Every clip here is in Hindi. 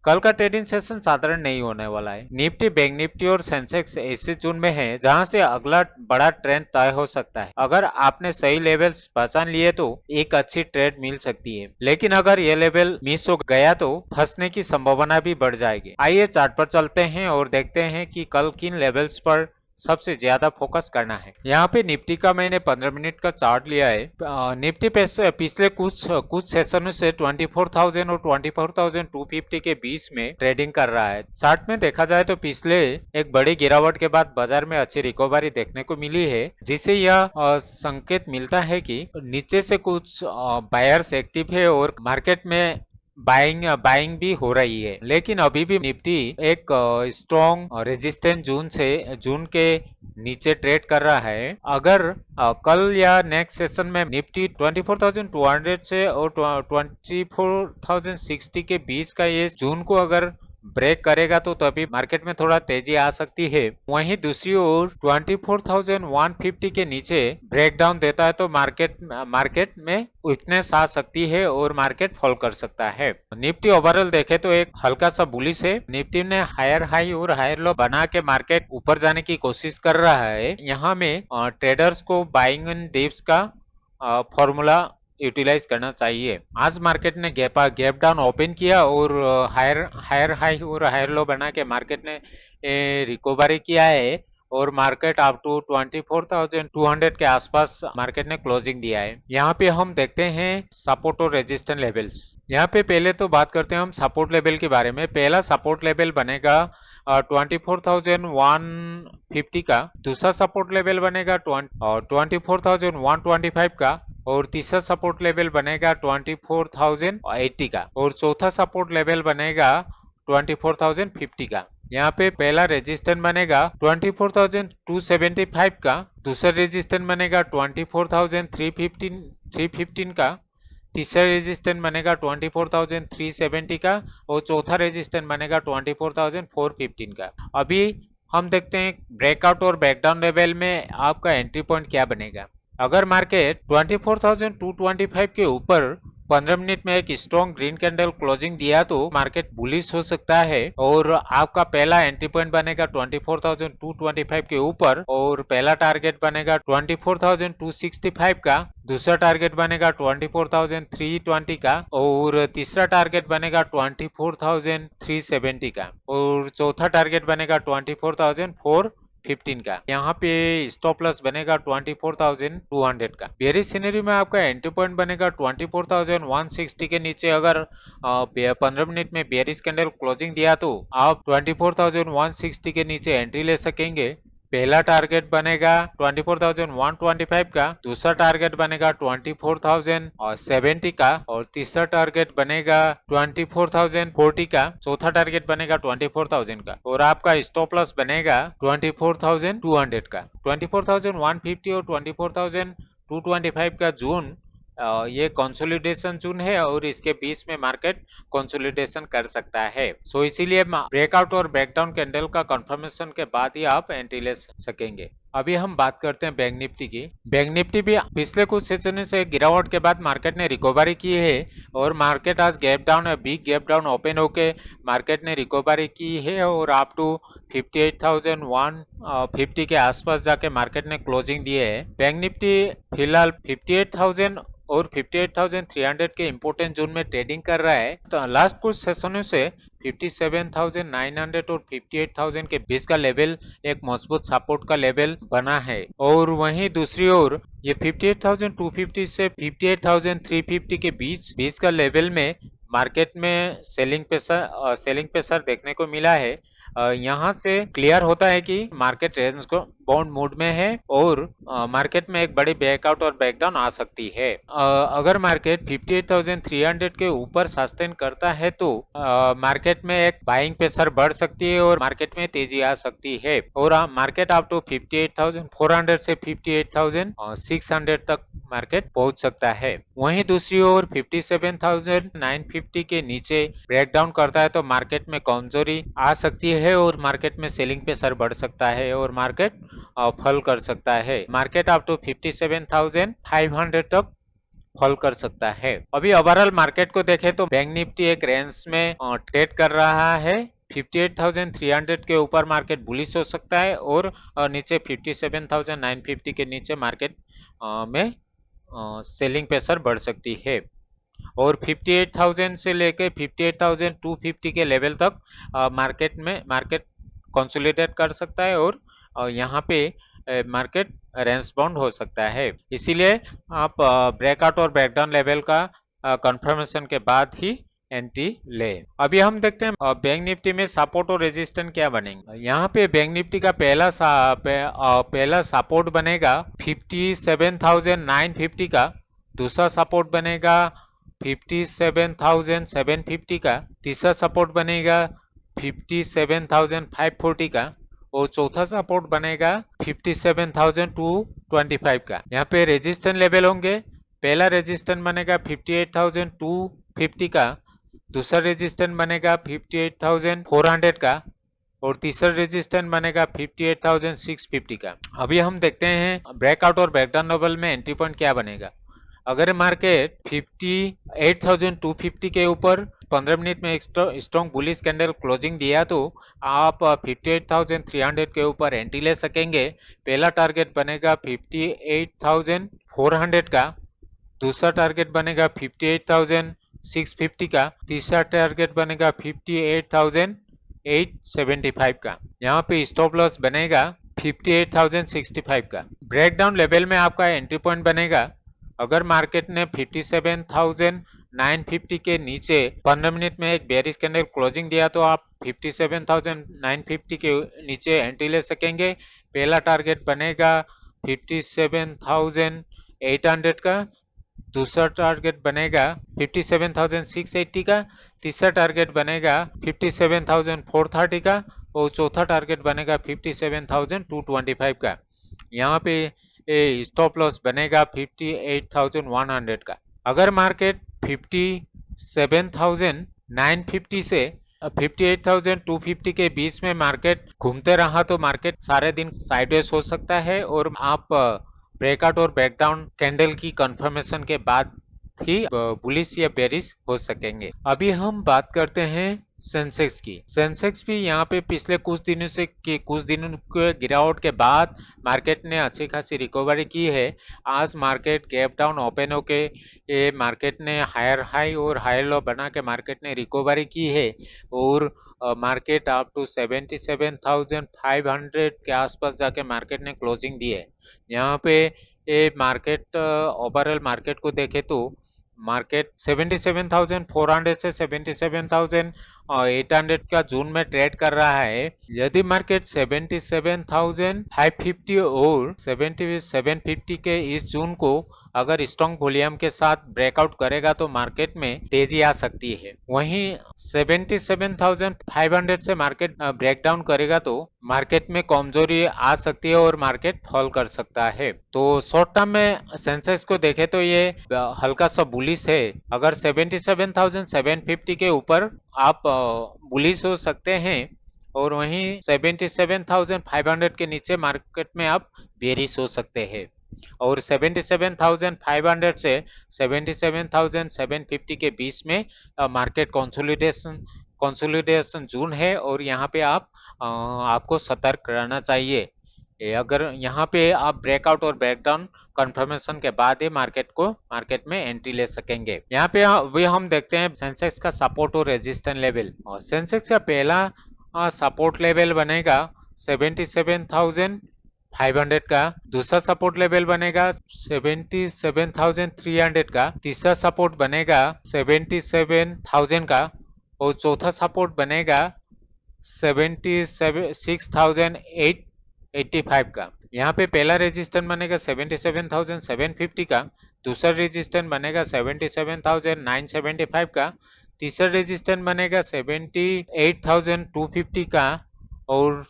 कल का ट्रेडिंग सेशन साधारण नहीं होने वाला है। निफ्टी, बैंक निफ्टी और सेंसेक्स ऐसे जोन में है जहां से अगला बड़ा ट्रेंड तय हो सकता है। अगर आपने सही लेवल्स पहचान लिए तो एक अच्छी ट्रेड मिल सकती है, लेकिन अगर ये लेवल मिस हो गया तो फंसने की संभावना भी बढ़ जाएगी। आइए चार्ट पर चलते हैं और देखते हैं कि कल किन लेवल्स पर सबसे ज्यादा फोकस करना है। यहाँ पे निफ्टी का मैंने 15 मिनट का चार्ट लिया है। निफ्टी पिछले कुछ सेशनों से 24,000 और 24,250 के बीच में ट्रेडिंग कर रहा है। चार्ट में देखा जाए तो पिछले एक बड़ी गिरावट के बाद बाजार में अच्छी रिकवरी देखने को मिली है, जिससे यह संकेत मिलता है कि नीचे से कुछ बायर्स एक्टिव है और मार्केट में बाइंग भी हो रही है। लेकिन अभी भी निफ्टी एक स्ट्रॉन्ग रेजिस्टेंस जून के नीचे ट्रेड कर रहा है। अगर कल या नेक्स्ट सेशन में निफ्टी 24,200 से और 24,060 के बीच का ये जून को अगर ब्रेक करेगा तो तभी मार्केट में थोड़ा तेजी आ सकती है। वहीं दूसरी ओर 24,150 के नीचे ब्रेक डाउन देता है तो मार्केट में वीकनेस आ सकती है और मार्केट फॉल कर सकता है। निफ्टी ओवरऑल देखे तो एक हल्का सा बुलिश है। निफ्टी ने हायर हाई और हायर लो बना के मार्केट ऊपर जाने की कोशिश कर रहा है। यहाँ में ट्रेडर्स को बाइंग इन डिप्स का फॉर्मूला यूटिलाइज करना चाहिए। आज मार्केट ने गैप डाउन ओपन किया और हायर हाई और हायर लो बना के मार्केट ने रिकवरी किया है और मार्केट अप टू 24,200 के आसपास मार्केट ने क्लोजिंग दिया है। यहाँ पे हम देखते हैं सपोर्ट और रेजिस्टेंस लेवल्स। यहाँ पे पहले तो बात करते हैं हम सपोर्ट लेवल के बारे में। पहला सपोर्ट लेवल बनेगा 24,150 का, दूसरा सपोर्ट लेवल बनेगा 24,125 का और तीसरा सपोर्ट लेवल बनेगा 24,080 का और चौथा सपोर्ट लेवल बनेगा 24,050 का। यहाँ पे पहला रेजिस्टेंस बनेगा 24,275 का, दूसरा रेजिस्टेंस बनेगा 24,315 का, तीसरा रेजिस्टेंस बनेगा 24,370 का और चौथा रेजिस्टेंस बनेगा 24,415 का। अभी हम देखते हैं ब्रेकआउट और बैकडाउन लेवल में आपका एंट्री पॉइंट क्या बनेगा। अगर मार्केट 24,225 के ऊपर 15 मिनट में एक स्ट्रॉन्ग ग्रीन कैंडल क्लोजिंग दिया तो मार्केट बुलिश हो सकता है और आपका पहला एंट्री पॉइंट बनेगा 24,225 के ऊपर और पहला टारगेट बनेगा 24,265 का, दूसरा टारगेट बनेगा 24,320 का और तीसरा टारगेट बनेगा 24,370 का और चौथा टारगेट बनेगा 24,415 का। यहाँ पे स्टॉप लॉस बनेगा 24,200 का। बेरिश सिनेरियो में आपका एंट्री पॉइंट बनेगा 24,160 के नीचे। अगर 15 मिनट में बेरिश कैंडल क्लोजिंग दिया तो आप 24,160 के नीचे एंट्री ले सकेंगे। पहला टारगेट बनेगा 24,125 का, दूसरा टारगेट बनेगा 24,070 का और तीसरा टारगेट बनेगा 24,040 का, चौथा टारगेट बनेगा 24,000 का और आपका स्टॉप लॉस बनेगा 24,200 का। 24,150 और 24,225 का जून ये कंसोलिडेशन जून है और इसके बीच में मार्केट कंसोलिडेशन कर सकता है। सो इसीलिए ब्रेकआउट और ब्रेकडाउन कैंडल का कंफर्मेशन के बाद ही आप एंट्री ले सकेंगे। अभी हम बात करते हैं बैंक निफ्टी की। बैंक निफ्टी भी पिछले कुछ सेशनों से गिरावट के बाद मार्केट ने रिकवरी की है और मार्केट आज गैप डाउन है, बिग गैप डाउन ओपन होके मार्केट ने रिकवरी की है और अप टू 58,150 के आसपास जाके मार्केट ने क्लोजिंग दिए है। बैंक निफ्टी फिलहाल 58,000 और 58,300 के इंपोर्टेंट जोन में ट्रेडिंग कर रहा है। तो लास्ट कुछ सेशनों से 57,900 और 58,000 के बीच का लेवल एक मजबूत सपोर्ट का लेवल बना है और वहीं दूसरी ओर ये 58,250 से 58,350 के बीच का लेवल में मार्केट में सेलिंग प्रेशर देखने को मिला है। यहाँ से क्लियर होता है कि मार्केट रेंज को बाउंड मूड में है और मार्केट में एक बड़ी बैकआउट और बैकडाउन आ सकती है। अगर मार्केट 58,300 के ऊपर सस्टेन करता है तो मार्केट में एक बाइंग प्रेशर बढ़ सकती है और मार्केट में तेजी आ सकती है और मार्केट अप टू 58,400 से 58,600 तक मार्केट पहुंच सकता है। वहीं दूसरी ओर 57,950 के नीचे ब्रेकडाउन करता है तो मार्केट में कमजोरी आ सकती है और मार्केट में सेलिंग प्रेशर बढ़ सकता है और मार्केट फॉल कर सकता है। मार्केट अप टू 57,500 तक फॉल कर सकता है। अभी ओवरऑल मार्केट को देखें तो बैंक निफ्टी एक रेंज में ट्रेड कर रहा है। 58,300 के ऊपर मार्केट बुलिश हो सकता है और नीचे 57,950 के नीचे मार्केट में सेलिंग प्रेशर बढ़ सकती है और 58,000 से लेके 58,250 के लेवल तक मार्केट कंसोलिडेट कर सकता है और यहाँ पे मार्केट रेंज बाउंड हो सकता है। इसीलिए आप ब्रेकआउट और ब्रेकडाउन लेवल का कंफर्मेशन के बाद ही एंट्री ले। अभी हम देखते हैं बैंक निफ्टी में सपोर्ट और रेजिस्टेंस क्या बनेंगे। यहाँ पे बैंक निफ्टी का पहला सपोर्ट बनेगा 57,950 का, दूसरा सपोर्ट बनेगा 57,750 का, तीसरा सपोर्ट बनेगा 57,540 का और चौथा सपोर्ट बनेगा 57,225 का। यहाँ पे रेजिस्टेंस लेवल होंगे। पहला रेजिस्टेंस बनेगा 58,250 का, दूसरा रेजिस्टेंस बनेगा 58,400 का और तीसरा रेजिस्टेंस बनेगा 58,650 का। अभी हम देखते हैं ब्रेकआउट और ब्रेकडाउन लेवल में एंट्री पॉइंट क्या बनेगा। अगर मार्केट 58,250 के ऊपर 15 मिनट में एक स्ट्रॉन्ग बुलिश कैंडल क्लोजिंग दिया तो आप 58,300 के ऊपर एंट्री ले सकेंगे। पहला टारगेट बनेगा 58,400 का, दूसरा टारगेट बनेगा 58,650 का, तीसरा टारगेट बनेगा 58,875 का। यहाँ पे स्टॉप लॉस बनेगा 58,065 का। ब्रेकडाउन लेवल में आपका एंट्री पॉइंट बनेगा अगर मार्केट ने 57,950 के नीचे 15 मिनट में एक बेयरिश कैंडल क्लोजिंग दिया तो आप 57,950 के नीचे एंट्री ले सकेंगे। पहला टारगेट बनेगा 57,800 का, दूसरा टारगेट बनेगा 57,680 का, तीसरा टारगेट बनेगा 57,430 का और चौथा टारगेट बनेगा 57,225 का। यहाँ पे स्टॉप लॉस बनेगा 58,100 का। अगर मार्केट 57,950 से 58,250 के बीच में मार्केट घूमते रहा तो मार्केट सारे दिन साइडवेज हो सकता है और आप ब्रेकआउट और ब्रेकडाउन कैंडल की कंफर्मेशन के बाद ही बुलिश या बेरिश हो सकेंगे। अभी हम बात करते हैं सेंसेक्स की। सेंसेक्स भी यहाँ पे पिछले कुछ दिनों के गिरावट के बाद मार्केट ने अच्छी खासी रिकवरी की है। आज मार्केट गैप डाउन ओपन होके ये मार्केट ने हायर हाई और हायर लो बना के मार्केट ने रिकवरी की है और मार्केट अप टू 77,500 के आसपास जाके मार्केट ने क्लोजिंग दी है। यहाँ पे ये मार्केट ओवरऑल मार्केट को देखे तो मार्केट 77,400 से 77,800 का जून में ट्रेड कर रहा है। यदि मार्केट 77,550 और 7750 के इस जून को अगर स्ट्रॉन्ग वॉल्यूम के साथ ब्रेकआउट करेगा तो मार्केट में तेजी आ सकती है। वहीं 77,500 से मार्केट ब्रेकडाउन करेगा तो मार्केट में कमजोरी आ सकती है और मार्केट फॉल कर सकता है। तो शॉर्ट टर्म में सेंसेक्स को देखे तो ये हल्का सा बुलिश है। अगर 77,750 के ऊपर आप बुलिश हो सकते हैं और वहीं 77,500 के नीचे मार्केट में आप बेरिश हो सकते हैं और 77,500 से 77,750 के बीच में मार्केट कंसोलिडेशन जोन है और यहाँ पे आपको सतर्क रहना चाहिए। अगर यहाँ पे आप ब्रेकआउट और ब्रेकडाउन कंफर्मेशन के बाद ही मार्केट में एंट्री ले सकेंगे। यहाँ पे अभी हम देखते हैं सेंसेक्स का सपोर्ट और रेजिस्टेंस लेवल। और सेंसेक्स का पहला सपोर्ट लेवल बनेगा 77,500 का, दूसरा सपोर्ट लेवल बनेगा 77,300 का, तीसरा सपोर्ट बनेगा 77,000 का और चौथा सपोर्ट बनेगा 76,885 का। यहाँ पे पहला रेजिस्टेंस बनेगा 77,750 का, दूसरा रेजिस्टेंस बनेगा 77,975 का, तीसरा रेजिस्टेंस बनेगा 78,250 का और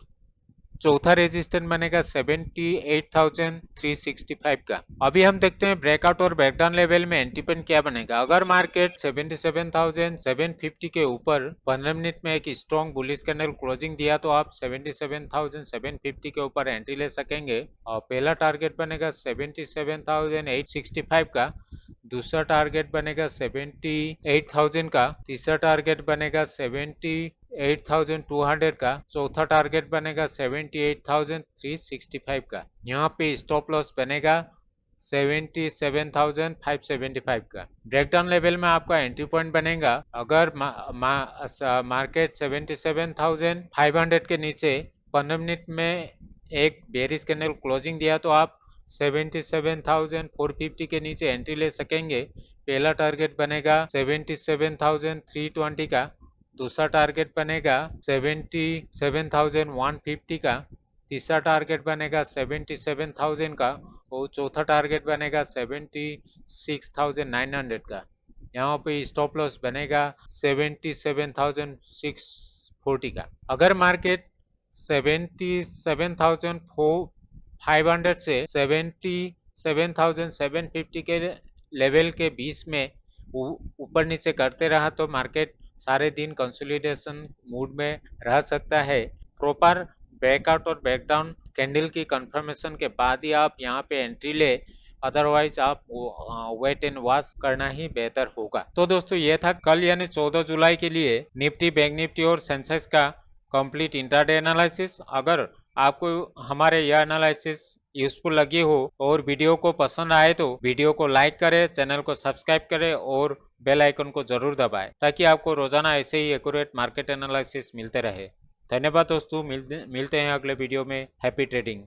चौथा रेजिस्टेंस बनेगा 78,365 का। अभी हम देखते हैं ब्रेकआउट और ब्रेकडाउन लेवल में एंट्री पॉइंट क्या बनेगा। अगर मार्केट 77,750 के ऊपर 15 मिनट में एक स्ट्रॉन्ग बुलिश कैंडल क्लोजिंग दिया तो आप 77,750 के ऊपर एंट्री ले सकेंगे और पहला टारगेट बनेगा 77,865 का, दूसरा टारगेट बनेगा 78,000 का, तीसरा टारगेट बनेगा 78,200 का, चौथा टारगेट बनेगा 78,365 का। यहाँ पे स्टॉप लॉस बनेगा 77,575 का। ब्रेकडाउन लेवल में आपका एंट्री पॉइंट बनेगा अगर मार्केट 77,500 के नीचे 15 मिनट में एक बेरिश कैंडल क्लोजिंग दिया तो आप 77,450 के नीचे एंट्री ले सकेंगे। पहला टारगेट बनेगा 77,320 का, दूसरा टारगेट बनेगा 77,150 का, तीसरा टारगेट बनेगा 77,000 का और चौथा टारगेट बनेगा 76,900 का। यहाँ पे स्टॉप लॉस बनेगा 77,640 का। अगर मार्केट 77,500 से 77,750 के लेवल के बीच में ऊपर नीचे करते रहा तो मार्केट सारे दिन कंसोलिडेशन मूड में रह सकता है। प्रॉपर ब्रेकआउट और ब्रेकडाउन कैंडल की कंफर्मेशन के बाद ही आप यहाँ पे एंट्री ले, अदरवाइज आप वेट एंड वॉच करना ही बेहतर होगा। तो दोस्तों ये था कल यानी 14 जुलाई के लिए निफ्टी, बैंक निफ्टी और सेंसेक्स का कंप्लीट इंट्राडे एनालिसिस। अगर आपको हमारे यह एनालिसिस यूजफुल लगी हो और वीडियो को पसंद आए तो वीडियो को लाइक करें, चैनल को सब्सक्राइब करें और बेल आइकन को जरूर दबाएं ताकि आपको रोजाना ऐसे ही एक्यूरेट मार्केट एनालिसिस मिलते रहे। धन्यवाद दोस्तों, मिलते हैं अगले वीडियो में। Happy trading.